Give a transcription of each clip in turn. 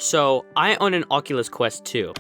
So, I own an Oculus Quest 2.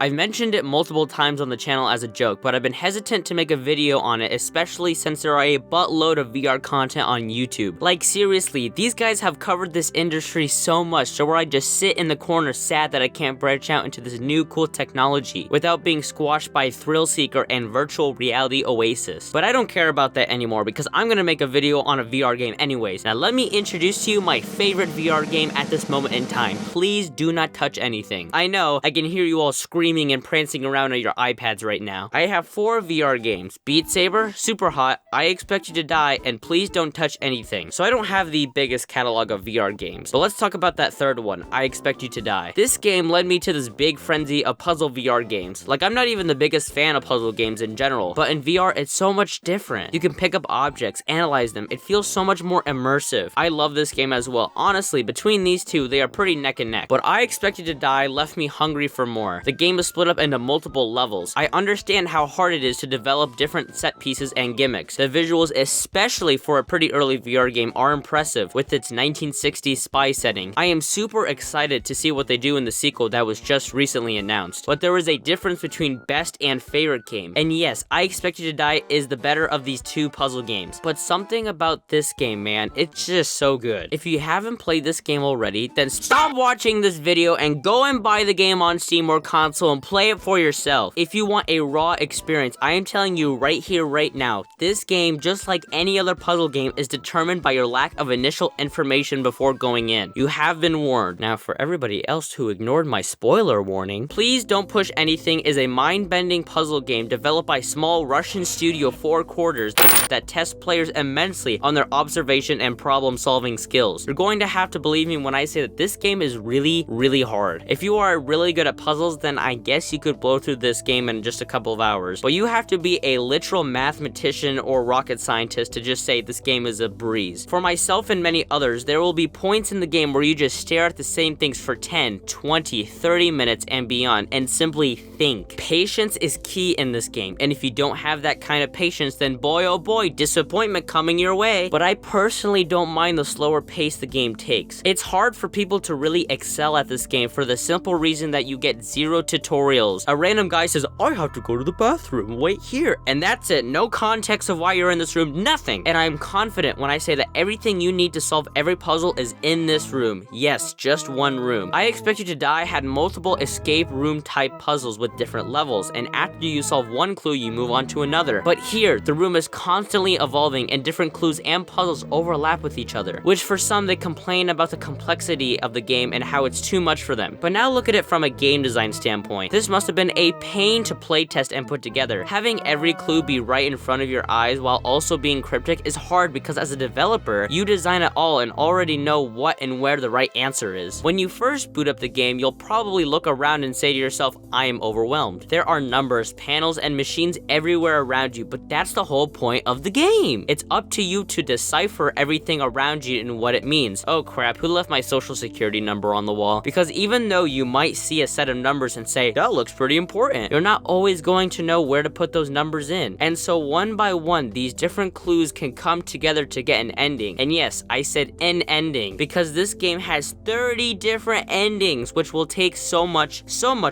I've mentioned it multiple times on the channel as a joke, but I've been hesitant to make a video on it, especially since there are a buttload of VR content on YouTube. Like seriously, these guys have covered this industry so much to where I just sit in the corner sad that I can't branch out into this new cool technology without being squashed by Thrill Seeker and Virtual Reality Oasis. But I don't care about that anymore because I'm gonna make a video on a VR game anyways. Now let me introduce to you my favorite VR game at this moment in time. Please do not touch anything. I know, I can hear you all screaming and prancing around on your iPads right now. I have 4 VR games: Beat Saber, Super Hot, I Expect You to Die, and Please Don't Touch Anything. So I don't have the biggest catalog of VR games, but let's talk about that third one, I Expect You to Die. This game led me to this big frenzy of puzzle VR games. Like, I'm not even the biggest fan of puzzle games in general, but in VR it's so much different. You can pick up objects, analyze them, it feels so much more immersive. I love this game as well. Honestly, between these two, they are pretty neck and neck, but I Expect You to Die left me hungry for more. The game is split up into multiple levels. I understand how hard it is to develop different set pieces and gimmicks. The visuals, especially for a pretty early VR game, are impressive with its 1960s spy setting. I am super excited to see what they do in the sequel that was just recently announced. But there is a difference between best and favorite game. And yes, I Expect You to Die is the better of these two puzzle games. But something about this game, man, it's just so good. If you haven't played this game already, then stop watching this video and go and buy the game on Steam or console and play it for yourself. If you want a raw experience, I am telling you right here, right now, this game, just like any other puzzle game, is determined by your lack of initial information before going in. You have been warned. Now, for everybody else who ignored my spoiler warning, Please Don't Push Anything is a mind-bending puzzle game developed by small Russian studio 4 Quarters that tests players immensely on their observation and problem-solving skills. You're going to have to believe me when I say that this game is really, really hard. If you are really good at puzzles, then I guess you could blow through this game in just a couple of hours, but you have to be a literal mathematician or rocket scientist to just say this game is a breeze. For myself and many others, there will be points in the game where you just stare at the same things for 10, 20, 30 minutes and beyond and simply think. Patience is key in this game, and if you don't have that kind of patience, then boy oh boy, disappointment coming your way. But I personally don't mind the slower pace the game takes. It's hard for people to really excel at this game for the simple reason that you get 0 tutorials. A random guy says, I have to go to the bathroom, wait here, and that's it. No context of why you're in this room, nothing. And I'm confident when I say that everything you need to solve every puzzle is in this room. Yes, just one room. I Expect You to Die had multiple escape room type puzzles with different levels, and after you solve one clue, you move on to another. But here, the room is constantly evolving and different clues and puzzles overlap with each other, which for some, they complain about the complexity of the game and how it's too much for them. But now look at it from a game design standpoint. This must have been a pain to playtest and put together. Having every clue be right in front of your eyes while also being cryptic is hard because as a developer, you design it all and already know what and where the right answer is. When you first boot up the game, you'll probably look around and say to yourself, I am overwhelmed. There are numbers, panels, and machines everywhere around you, but that's the whole point of the game. It's up to you to decipher everything around you and what it means. Oh crap, who left my social security number on the wall? Because even though you might see a set of numbers and say, that looks pretty important, you're not always going to know where to put those numbers in. And so one by one, these different clues can come together to get an ending. And yes, I said an ending, because this game has 30 different endings, which will take so much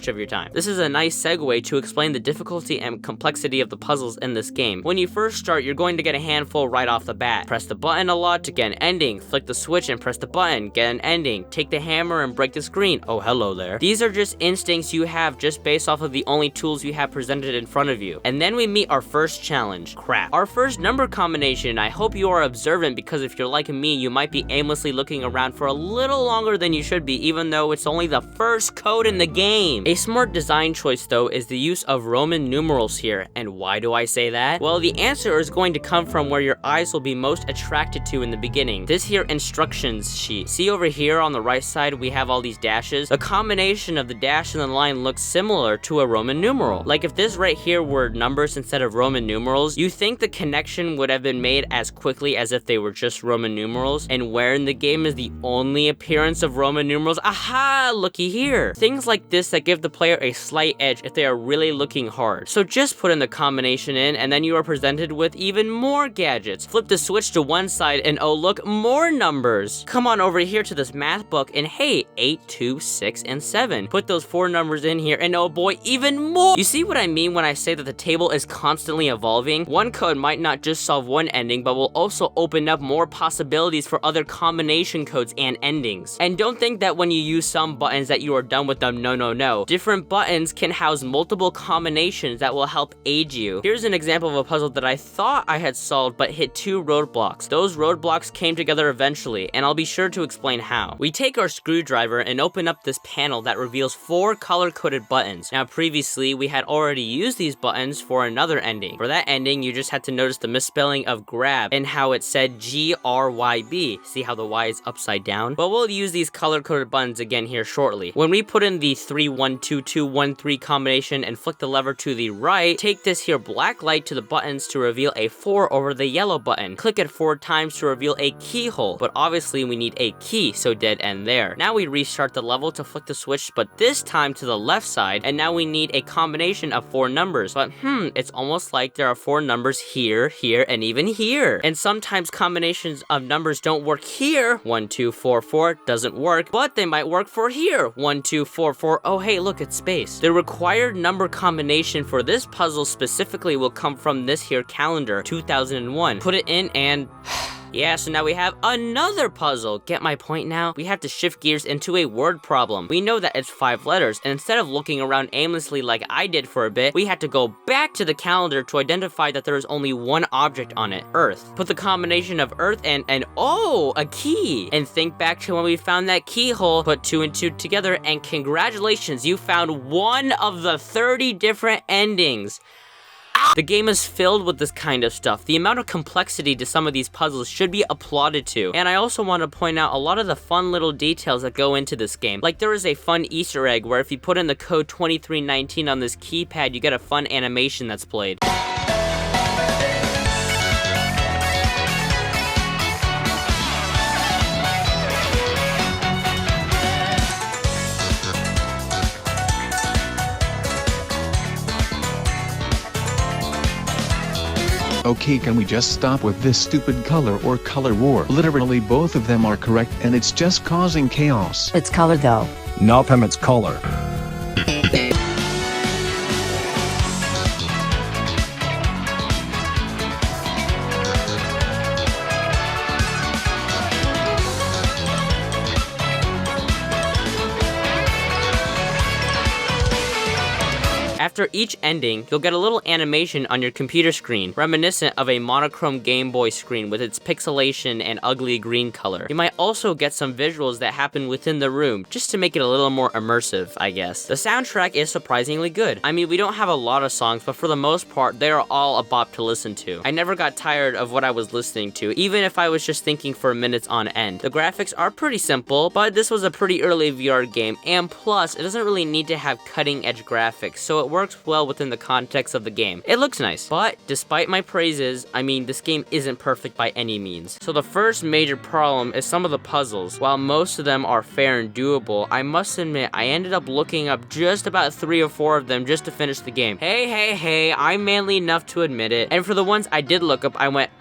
of your time. This is a nice segue to explain the difficulty and complexity of the puzzles in this game. When you first start, you're going to get a handful right off the bat. Press the button a lot to get an ending. Flick the switch and press the button, get an ending. Take the hammer and break the screen. Oh, hello there. These are just instincts you have just based off of the only tools you have presented in front of you. And then we meet our first challenge. Crap. Our first number combination. I hope you are observant, because if you're like me, you might be aimlessly looking around for a little longer than you should be, even though it's only the first code in the game. A smart design choice though is the use of Roman numerals here. And why do I say that? Well, the answer is going to come from where your eyes will be most attracted to in the beginning. This here instructions sheet. See over here on the right side, we have all these dashes. The combination of the dash and the line looks similar to a Roman numeral. Like if this right here were numbers instead of Roman numerals, you think the connection would have been made as quickly as if they were just Roman numerals, and where in the game is the only appearance of Roman numerals? Aha, looky here. Things like this that give the player a slight edge if they are really looking hard. So just put in the combination in, and then you are presented with even more gadgets. Flip the switch to one side and oh look, more numbers. Come on over here to this math book and hey, 8, 2, 6, and 7. Put those 4 numbers in here and oh boy, even more. You see what I mean when I say that the table is constantly evolving? One code might not just solve one ending, but will also open up more possibilities for other combination codes and endings. And don't think that when you use some buttons that you are done with them, no. Different buttons can house multiple combinations that will help aid you. Here's an example of a puzzle that I thought I had solved but hit 2 roadblocks. Those roadblocks came together eventually, and I'll be sure to explain how. We take our screwdriver and open up this panel that reveals 4 color-coded buttons. Now previously, we had already used these buttons for another ending. For that ending, you just had to notice the misspelling of grab and how it said GRYB. See how the Y is upside down? Well, we'll use these color-coded buttons again here shortly. When we put in the 3, 1, 2, 2, 1, 3 combination and flick the lever to the right, take this here black light to the buttons to reveal a 4 over the yellow button. Click it 4 times to reveal a keyhole, but obviously we need a key, so dead end there. Now we restart the level to flick the switch, but this time to the left side, and now we need a combination of 4 numbers. But it's almost like there are 4 numbers here, here, and even here. And sometimes combinations of numbers don't work here. 1, 2, 4, 4 doesn't work, but they might work for here. 1, 2, 4, 4. Oh hey, look, it's space. The required number combination for this puzzle specifically will come from this here calendar, 2001. Put it in and yeah, so now we have another puzzle. Get my point now? We have to shift gears into a word problem. We know that it's 5 letters, and instead of looking around aimlessly like I did for a bit, we had to go back to the calendar to identify that there is only one object on it, Earth. Put the combination of Earth and oh, a key. And think back to when we found that keyhole, put 2 and 2 together, and congratulations, you found one of the 30 different endings. The game is filled with this kind of stuff. The amount of complexity to some of these puzzles should be applauded to. And I also want to point out a lot of the fun little details that go into this game. Like there is a fun Easter egg where if you put in the code 2319 on this keypad, you get a fun animation that's played. Okay, can we just stop with this stupid color or color war? Literally both of them are correct and it's just causing chaos. It's color though. Nope, it's color. After each ending, you'll get a little animation on your computer screen, reminiscent of a monochrome Game Boy screen with its pixelation and ugly green color. You might also get some visuals that happen within the room, just to make it a little more immersive, I guess. The soundtrack is surprisingly good. I mean, we don't have a lot of songs, but for the most part, they are all a bop to listen to. I never got tired of what I was listening to, even if I was just thinking for minutes on end. The graphics are pretty simple, but this was a pretty early VR game, and plus, it doesn't really need to have cutting-edge graphics, so it works well within the context of the game. It looks nice, but despite my praises, I mean, this game isn't perfect by any means. So the first major problem is some of the puzzles. While most of them are fair and doable, I must admit, I ended up looking up just about 3 or 4 of them just to finish the game. Hey, I'm manly enough to admit it. And for the ones I did look up, I went,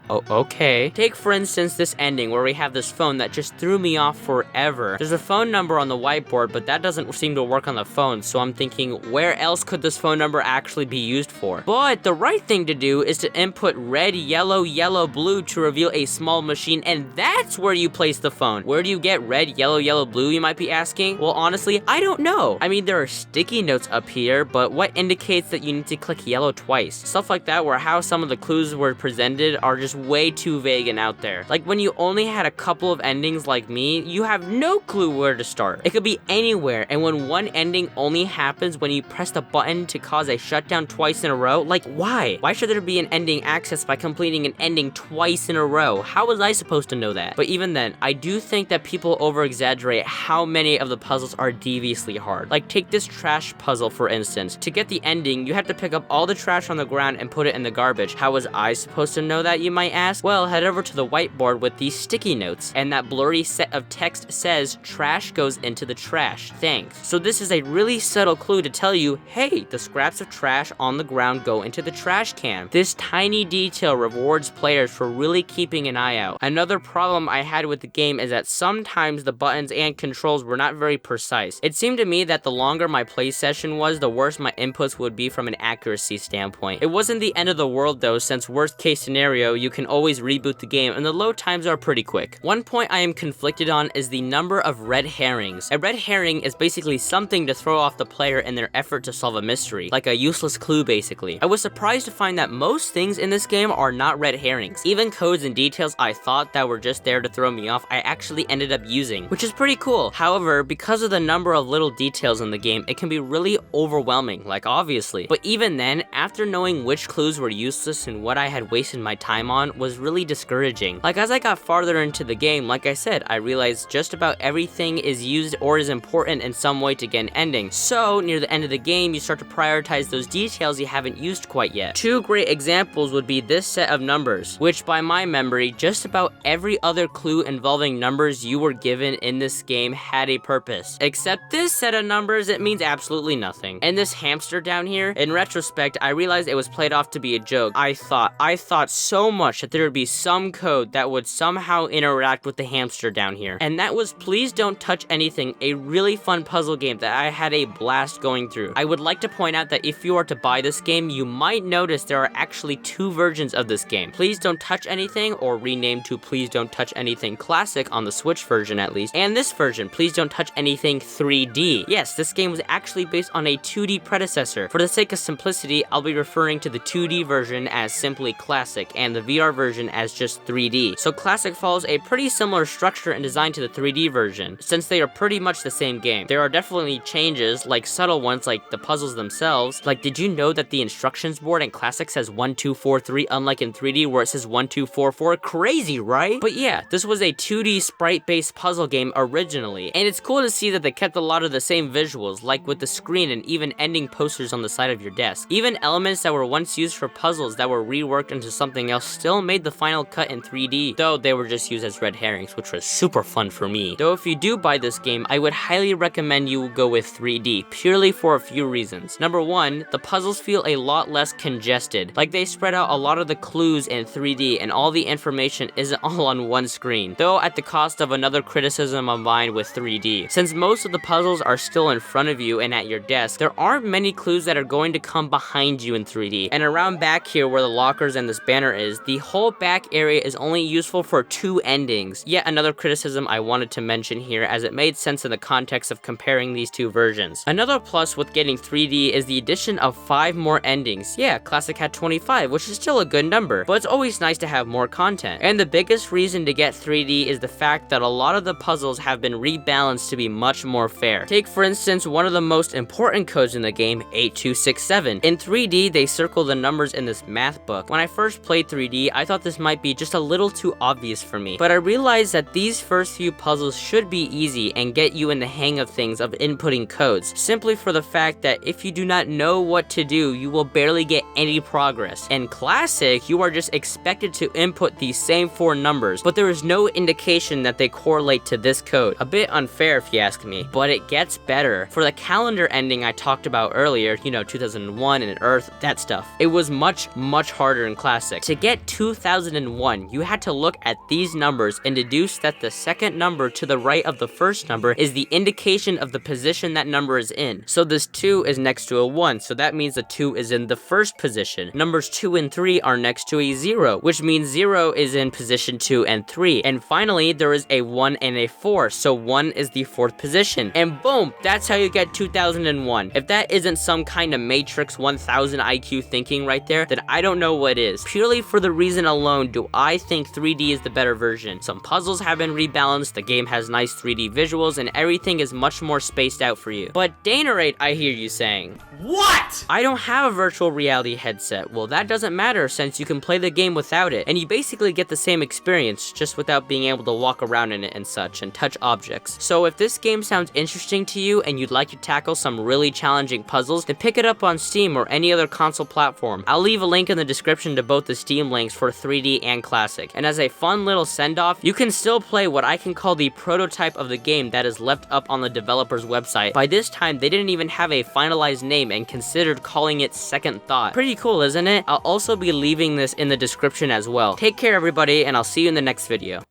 okay. Take for instance this ending where we have this phone that just threw me off forever. There's a phone number on the whiteboard, but that doesn't seem to work on the phone, so I'm thinking, where else could this phone number actually be used for? But the right thing to do is to input red, yellow, blue to reveal a small machine, and that's where you place the phone. Where do you get red, yellow, blue, you might be asking? Well, honestly, I don't know. I mean, there are sticky notes up here, but what indicates that you need to click yellow twice? Stuff like that, where how some of the clues were presented are are just way too vague and out there. Like when you only had a couple of endings like me, you have no clue where to start. It could be anywhere, and when one ending only happens when you press the button to cause a shutdown twice in a row, like why? Why should there be an ending accessed by completing an ending twice in a row? How was I supposed to know that? But even then, I do think that people over-exaggerate how many of the puzzles are deviously hard. Like take this trash puzzle for instance. To get the ending, you have to pick up all the trash on the ground and put it in the garbage. How was I supposed to know that, you might ask? Well, head over to the whiteboard with these sticky notes, and that blurry set of text says, trash goes into the trash, thanks. So this is a really subtle clue to tell you, hey, the scraps of trash on the ground go into the trash can. This tiny detail rewards players for really keeping an eye out. Another problem I had with the game is that sometimes the buttons and controls were not very precise. It seemed to me that the longer my play session was, the worse my inputs would be from an accuracy standpoint. It wasn't the end of the world though, since worst case scenario, you can always reboot the game and the load times are pretty quick. One point I am conflicted on is the number of red herrings. A red herring is basically something to throw off the player in their effort to solve a mystery, like a useless clue basically. I was surprised to find that most things in this game are not red herrings. Even codes and details I thought that were just there to throw me off, I actually ended up using, which is pretty cool. However, because of the number of little details in the game, it can be really overwhelming, like obviously. But even then, after knowing which clues were useless and what I had wasted my time on was really discouraging. Like as I got farther into the game, like I said, I realized just about everything is used or is important in some way to get an ending. So near the end of the game, you start to prioritize those details you haven't used quite yet. Two great examples would be this set of numbers, which by my memory, just about every other clue involving numbers you were given in this game had a purpose. Except this set of numbers, it means absolutely nothing. And this hamster down here, in retrospect, I realized it was played off to be a joke. I thought so much that there would be some code that would somehow interact with the hamster down here. And that was Please Don't Touch Anything, a really fun puzzle game that I had a blast going through. I would like to point out that if you are to buy this game, you might notice there are actually two versions of this game. Please Don't Touch Anything, or renamed to Please Don't Touch Anything Classic on the Switch version at least, and this version, Please Don't Touch Anything 3D. Yes, this game was actually based on a 2D predecessor. For the sake of simplicity, I'll be referring to the 2D version as simply Classic, and the VR version as just 3D. So Classic follows a pretty similar structure and design to the 3D version, since they are pretty much the same game. There are definitely changes, like subtle ones like the puzzles themselves. Like, did you know that the instructions board in Classic says 1, 2, 4, 3, unlike in 3D where it says 1, 2, 4, 4? Crazy, right? But yeah, this was a 2D sprite-based puzzle game originally, and it's cool to see that they kept a lot of the same visuals, like with the screen and even ending posters on the side of your desk. Even elements that were once used for puzzles that were reworked into something else still made the final cut in 3D, though they were just used as red herrings, which was super fun for me. Though if you do buy this game, I would highly recommend you go with 3D, purely for a few reasons. Number one, the puzzles feel a lot less congested. Like they spread out a lot of the clues in 3D and all the information isn't all on one screen, though at the cost of another criticism of mine with 3D. Since most of the puzzles are still in front of you and at your desk, there aren't many clues that are going to come behind you in 3D. And around back here where the lockers and this banner is, the whole back area is only useful for 2 endings. Yet another criticism I wanted to mention here, as it made sense in the context of comparing these two versions. Another plus with getting 3D is the addition of 5 more endings. Yeah, Classic had 25, which is still a good number, but it's always nice to have more content. And the biggest reason to get 3D is the fact that a lot of the puzzles have been rebalanced to be much more fair. Take for instance one of the most important codes in the game, 8267. In 3D, they circle the numbers in this math book. When I first played 3D, I thought this might be just a little too obvious for me, but I realized that these first few puzzles should be easy and get you in the hang of things of inputting codes, simply for the fact that if you do not know what to do, you will barely get any progress. In Classic, you are just expected to input these same 4 numbers, but there is no indication that they correlate to this code. A bit unfair if you ask me, but it gets better. For the calendar ending I talked about earlier, you know, 2001 and Earth, that stuff, it was much harder in Classic. To get 2001, you had to look at these numbers and deduce that the second number to the right of the first number is the indication of the position that number is in. So this 2 is next to a 1, so that means the 2 is in the first position. Numbers 2 and 3 are next to a 0, which means 0 is in position 2 and 3. And finally, there is a 1 and a 4, so 1 is the 4th position. And boom, that's how you get 2001. If that isn't some kind of Matrix 1000 IQ thinking right there, then I don't know what is. Purely for for the reason alone do I think 3D is the better version. Some puzzles have been rebalanced, the game has nice 3D visuals, and everything is much more spaced out for you. But Danerade, I hear you saying, what? I don't have a virtual reality headset. Well, that doesn't matter since you can play the game without it, and you basically get the same experience, just without being able to walk around in it and such, and touch objects. So if this game sounds interesting to you, and you'd like to tackle some really challenging puzzles, then pick it up on Steam or any other console platform. I'll leave a link in the description to both the Steam links for 3D and Classic. And as a fun little send-off, you can still play what I can call the prototype of the game that is left up on the developer's website. By this time, they didn't even have a finalized name and considered calling it Second Thought. Pretty cool, isn't it? I'll also be leaving this in the description as well. Take care, everybody, and I'll see you in the next video.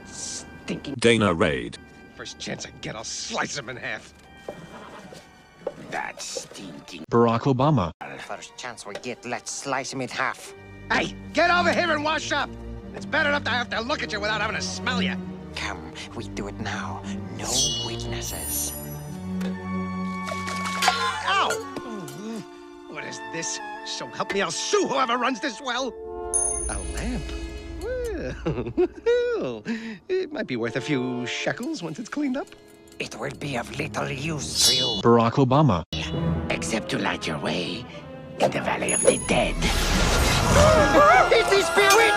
Stinking Danerade. first chance I get, I'll slice him in half. That stinking Barack Obama. First chance we get, let's slice him in half. Hey, get over here and wash up. It's bad enough to have to look at you without having to smell you. Come, we do it now. No witnesses. Ow! What is this? So help me, I'll sue whoever runs this well. A lamp. Well, it might be worth a few shekels once it's cleaned up. It will be of little use to you. Barack Obama. Except to light your way in the Valley of the Dead. It is bewitched!